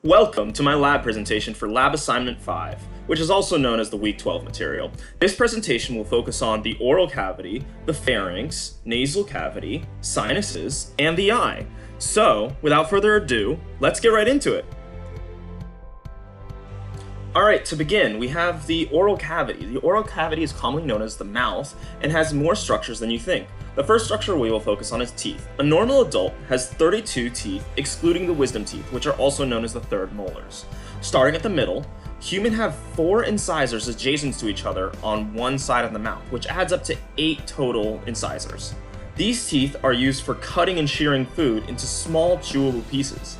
Welcome to my lab presentation for Lab Assignment 5, which is also known as the Week 12 material. This presentation will focus on the oral cavity, the pharynx, nasal cavity, sinuses, and the eye. So, without further ado, let's get right into it. Alright, to begin, we have the oral cavity. The oral cavity is commonly known as the mouth and has more structures than you think. The first structure we will focus on is teeth. A normal adult has 32 teeth, excluding the wisdom teeth, which are also known as the third molars. Starting at the middle, humans have 4 incisors adjacent to each other on one side of the mouth, which adds up to 8 total incisors. These teeth are used for cutting and shearing food into small chewable pieces.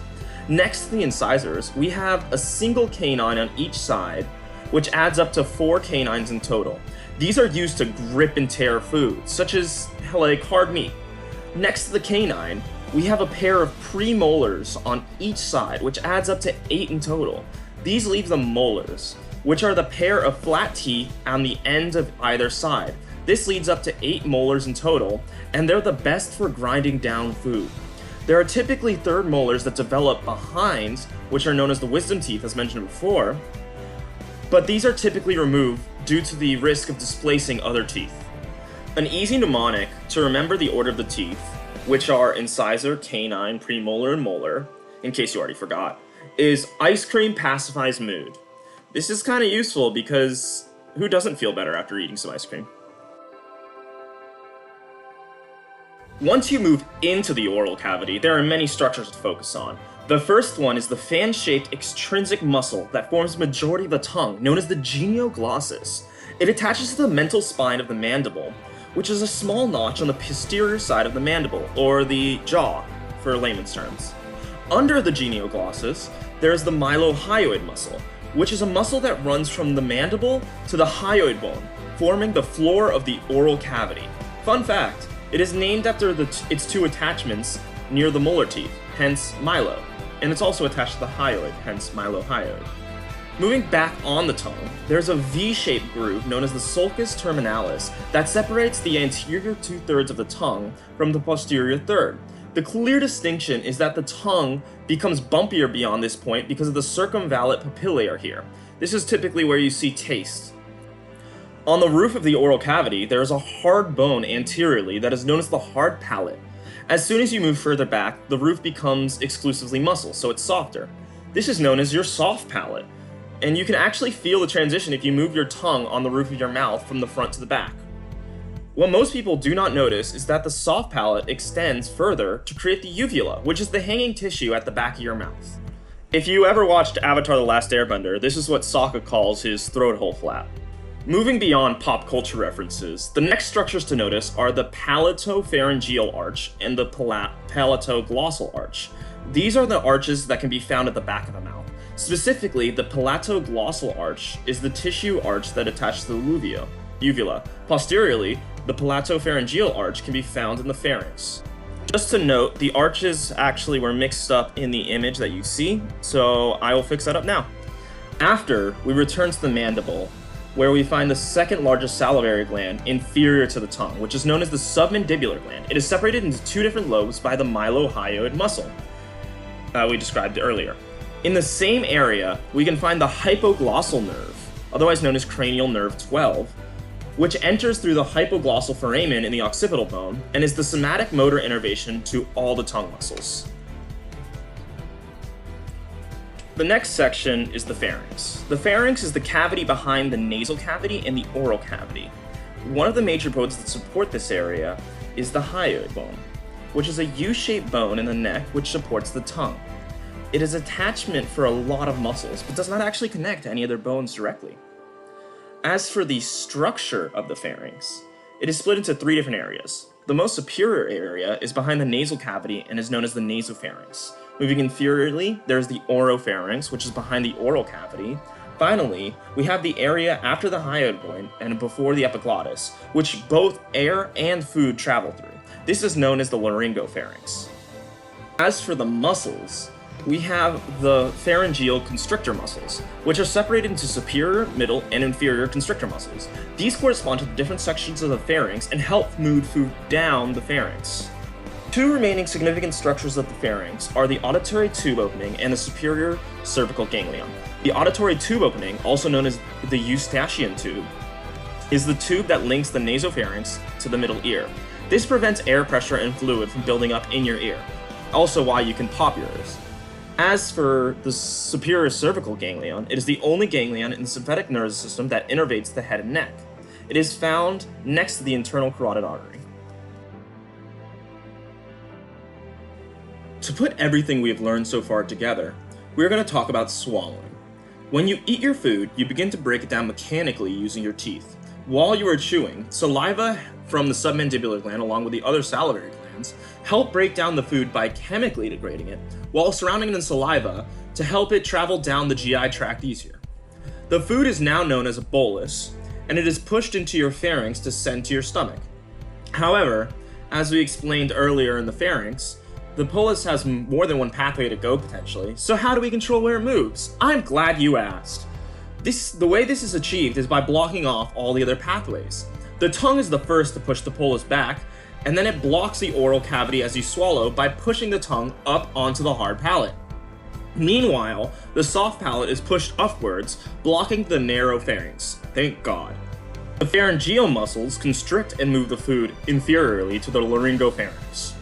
Next to the incisors, we have a single canine on each side, which adds up to 4 canines in total. These are used to grip and tear food, such as like hard meat. Next to the canine, we have a pair of premolars on each side, which adds up to 8 in total. These leave the molars, which are the pair of flat teeth on the ends of either side. This leads up to 8 molars in total, and they're the best for grinding down food. There are typically third molars that develop behind, which are known as the wisdom teeth, as mentioned before, but these are typically removed due to the risk of displacing other teeth. An easy mnemonic to remember the order of the teeth, which are incisor, canine, premolar, and molar, in case you already forgot, is ice cream pacifies mood. This is kind of useful because who doesn't feel better after eating some ice cream? Once you move into the oral cavity, there are many structures to focus on. The first one is the fan-shaped extrinsic muscle that forms the majority of the tongue, known as the genioglossus. It attaches to the mental spine of the mandible, which is a small notch on the posterior side of the mandible, or the jaw, for layman's terms. Under the genioglossus, there is the mylohyoid muscle, which is a muscle that runs from the mandible to the hyoid bone, forming the floor of the oral cavity. Fun fact, it is named after its 2 attachments near the molar teeth, hence mylo, and it's also attached to the hyoid, hence mylohyoid. Moving back on the tongue, there's a V-shaped groove known as the sulcus terminalis that separates the anterior 2/3 of the tongue from the posterior third. The clear distinction is that the tongue becomes bumpier beyond this point because of the circumvallate papillae are here. This is typically where you see taste. On the roof of the oral cavity, there is a hard bone anteriorly that is known as the hard palate. As soon as you move further back, the roof becomes exclusively muscle, so it's softer. This is known as your soft palate, and you can actually feel the transition if you move your tongue on the roof of your mouth from the front to the back. What most people do not notice is that the soft palate extends further to create the uvula, which is the hanging tissue at the back of your mouth. If you ever watched Avatar: The Last Airbender, this is what Sokka calls his throat hole flap. Moving beyond pop culture references, the next structures to notice are the palatopharyngeal arch and the palatoglossal arch. These are the arches that can be found at the back of the mouth. Specifically, the palatoglossal arch is the tissue arch that attaches to the uvula. Posteriorly, the palatopharyngeal arch can be found in the pharynx. Just to note, the arches actually were mixed up in the image that you see, so I will fix that up now. After, we return to the mandible, where we find the second largest salivary gland inferior to the tongue, which is known as the submandibular gland. It is separated into 2 different lobes by the mylohyoid muscle we described earlier. In the same area, we can find the hypoglossal nerve, otherwise known as cranial nerve 12, which enters through the hypoglossal foramen in the occipital bone and is the somatic motor innervation to all the tongue muscles. The next section is the pharynx. The pharynx is the cavity behind the nasal cavity and the oral cavity. One of the major bones that support this area is the hyoid bone, which is a U-shaped bone in the neck which supports the tongue. It is attachment for a lot of muscles, but does not actually connect to any other bones directly. As for the structure of the pharynx, it is split into 3 different areas. The most superior area is behind the nasal cavity and is known as the nasopharynx. Moving inferiorly, there's the oropharynx, which is behind the oral cavity. Finally, we have the area after the hyoid bone and before the epiglottis, which both air and food travel through. This is known as the laryngopharynx. As for the muscles, we have the pharyngeal constrictor muscles, which are separated into superior, middle, and inferior constrictor muscles. These correspond to the different sections of the pharynx and help move food down the pharynx. Two remaining significant structures of the pharynx are the auditory tube opening and the superior cervical ganglion. The auditory tube opening, also known as the eustachian tube, is the tube that links the nasopharynx to the middle ear. This prevents air pressure and fluid from building up in your ear, also why you can pop your ears. As for the superior cervical ganglion, it is the only ganglion in the sympathetic nervous system that innervates the head and neck. It is found next to the internal carotid artery. To put everything we have learned so far together, we're going to talk about swallowing. When you eat your food, you begin to break it down mechanically using your teeth. While you are chewing, saliva from the submandibular gland along with the other salivary glands help break down the food by chemically degrading it, while surrounding it in saliva to help it travel down the GI tract easier. The food is now known as a bolus, and it is pushed into your pharynx to send to your stomach. However, as we explained earlier in the pharynx, the bolus has more than one pathway to go potentially, so how do we control where it moves? I'm glad you asked. The way this is achieved is by blocking off all the other pathways. The tongue is the first to push the bolus back, and then it blocks the oral cavity as you swallow by pushing the tongue up onto the hard palate. Meanwhile, the soft palate is pushed upwards, blocking the narrow pharynx. Thank God. The pharyngeal muscles constrict and move the food inferiorly to the laryngopharynx.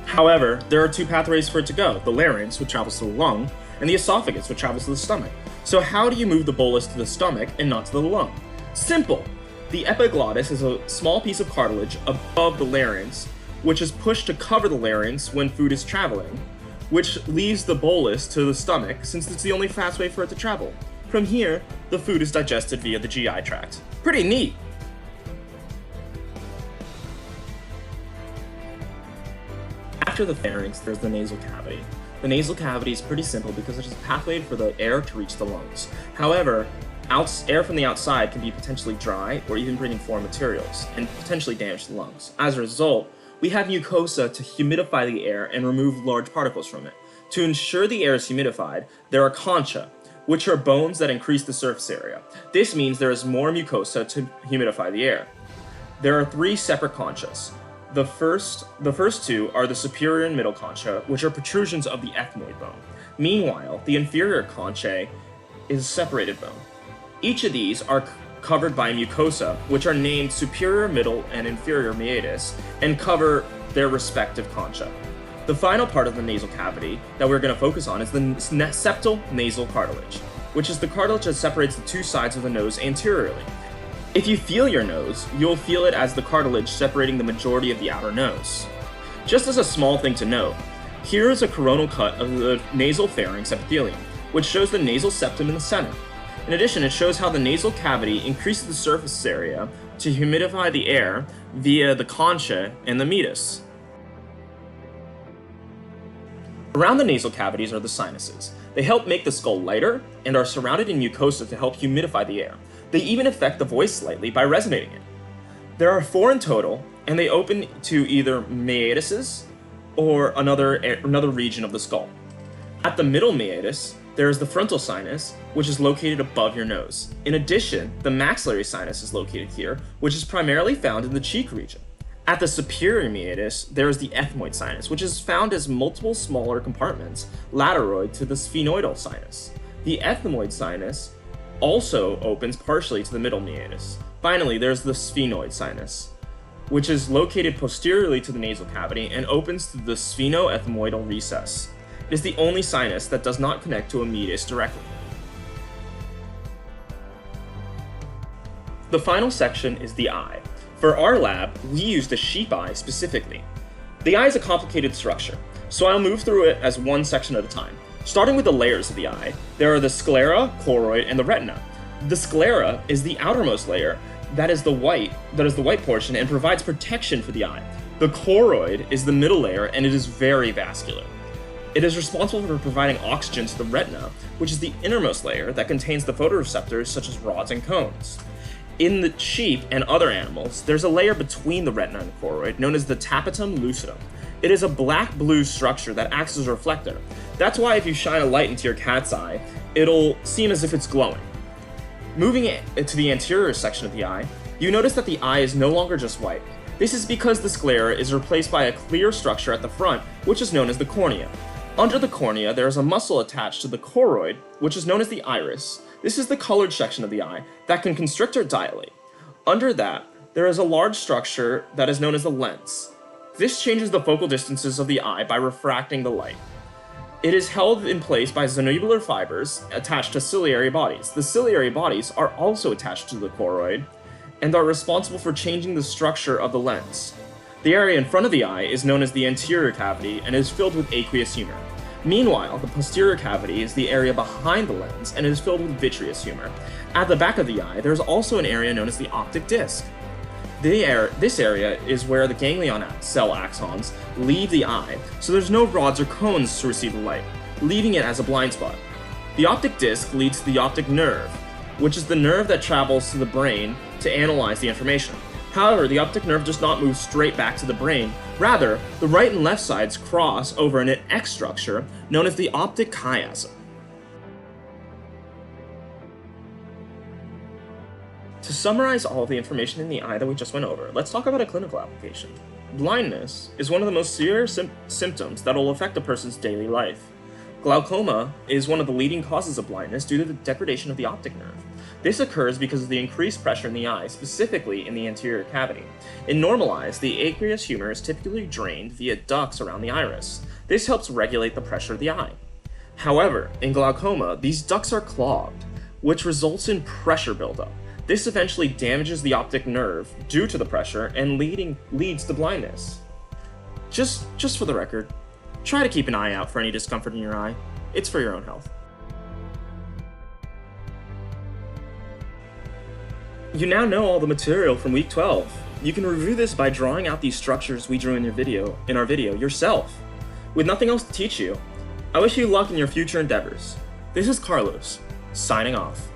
However, there are two pathways for it to go, the larynx, which travels to the lung, and the esophagus, which travels to the stomach. So how do you move the bolus to the stomach and not to the lung? Simple! The epiglottis is a small piece of cartilage above the larynx, which is pushed to cover the larynx when food is traveling, which leaves the bolus to the stomach since it's the only fast way for it to travel. From here, the food is digested via the GI tract. Pretty neat! After the pharynx, there's the nasal cavity. The nasal cavity is pretty simple because it is a pathway for the air to reach the lungs. However, air from the outside can be potentially dry or even bring in foreign materials and potentially damage the lungs. As a result, we have mucosa to humidify the air and remove large particles from it. To ensure the air is humidified, there are concha, which are bones that increase the surface area. This means there is more mucosa to humidify the air. There are three separate conchas. The first two are the superior and middle concha, which are protrusions of the ethmoid bone. Meanwhile, the inferior conchae is separated bone. Each of these are covered by mucosa, which are named superior, middle, and inferior meatus, and cover their respective concha. The final part of the nasal cavity that we're going to focus on is the septal nasal cartilage, which is the cartilage that separates the two sides of the nose anteriorly. If you feel your nose, you'll feel it as the cartilage separating the majority of the outer nose. Just as a small thing to note, here is a coronal cut of the nasal pharynx epithelium, which shows the nasal septum in the center. In addition, it shows how the nasal cavity increases the surface area to humidify the air via the concha and the meatus. Around the nasal cavities are the sinuses. They help make the skull lighter and are surrounded in mucosa to help humidify the air. They even affect the voice slightly by resonating it. There are 4 in total, and they open to either meatuses or another region of the skull. At the middle meatus, there is the frontal sinus, which is located above your nose. In addition, the maxillary sinus is located here, which is primarily found in the cheek region. At the superior meatus, there is the ethmoid sinus, which is found as multiple smaller compartments, lateroid to the sphenoidal sinus. The ethmoid sinus also opens partially to the middle meatus. Finally, there's the sphenoid sinus, which is located posteriorly to the nasal cavity and opens to the sphenoethmoidal recess. It is the only sinus that does not connect to a meatus directly. The final section is the eye. For our lab, we used a sheep eye specifically. The eye is a complicated structure, so I'll move through it as one section at a time. Starting with the layers of the eye, there are the sclera, choroid, and the retina. The sclera is the outermost layer that is the white portion and provides protection for the eye. The choroid is the middle layer and it is very vascular. It is responsible for providing oxygen to the retina, which is the innermost layer that contains the photoreceptors such as rods and cones. In the sheep and other animals, there's a layer between the retina and choroid known as the tapetum lucidum. It is a black-blue structure that acts as a reflector. That's why if you shine a light into your cat's eye, it'll seem as if it's glowing. Moving it to the anterior section of the eye, you notice that the eye is no longer just white. This is because the sclera is replaced by a clear structure at the front, which is known as the cornea. Under the cornea, there is a muscle attached to the choroid, which is known as the iris. This is the colored section of the eye that can constrict or dilate. Under that, there is a large structure that is known as the lens. This changes the focal distances of the eye by refracting the light. It is held in place by zonubular fibers attached to ciliary bodies. The ciliary bodies are also attached to the choroid and are responsible for changing the structure of the lens. The area in front of the eye is known as the anterior cavity and is filled with aqueous humor. Meanwhile, the posterior cavity is the area behind the lens and is filled with vitreous humor. At the back of the eye, there is also an area known as the optic disc. This area is where the ganglion cell axons leave the eye, so there's no rods or cones to receive the light, leaving it as a blind spot. The optic disc leads to the optic nerve, which is the nerve that travels to the brain to analyze the information. However, the optic nerve does not move straight back to the brain. Rather, the right and left sides cross over in an X structure known as the optic chiasm. To summarize all of the information in the eye that we just went over, let's talk about a clinical application. Blindness is one of the most severe symptoms that will affect a person's daily life. Glaucoma is one of the leading causes of blindness due to the degradation of the optic nerve. This occurs because of the increased pressure in the eye, specifically in the anterior cavity. In normal eyes, the aqueous humor is typically drained via ducts around the iris. This helps regulate the pressure of the eye. However, in glaucoma, these ducts are clogged, which results in pressure buildup. This eventually damages the optic nerve due to the pressure and leads to blindness. Just for the record, try to keep an eye out for any discomfort in your eye. It's for your own health. You now know all the material from week 12. You can review this by drawing out these structures we drew in our video yourself. With nothing else to teach you, I wish you luck in your future endeavors. This is Carlos, signing off.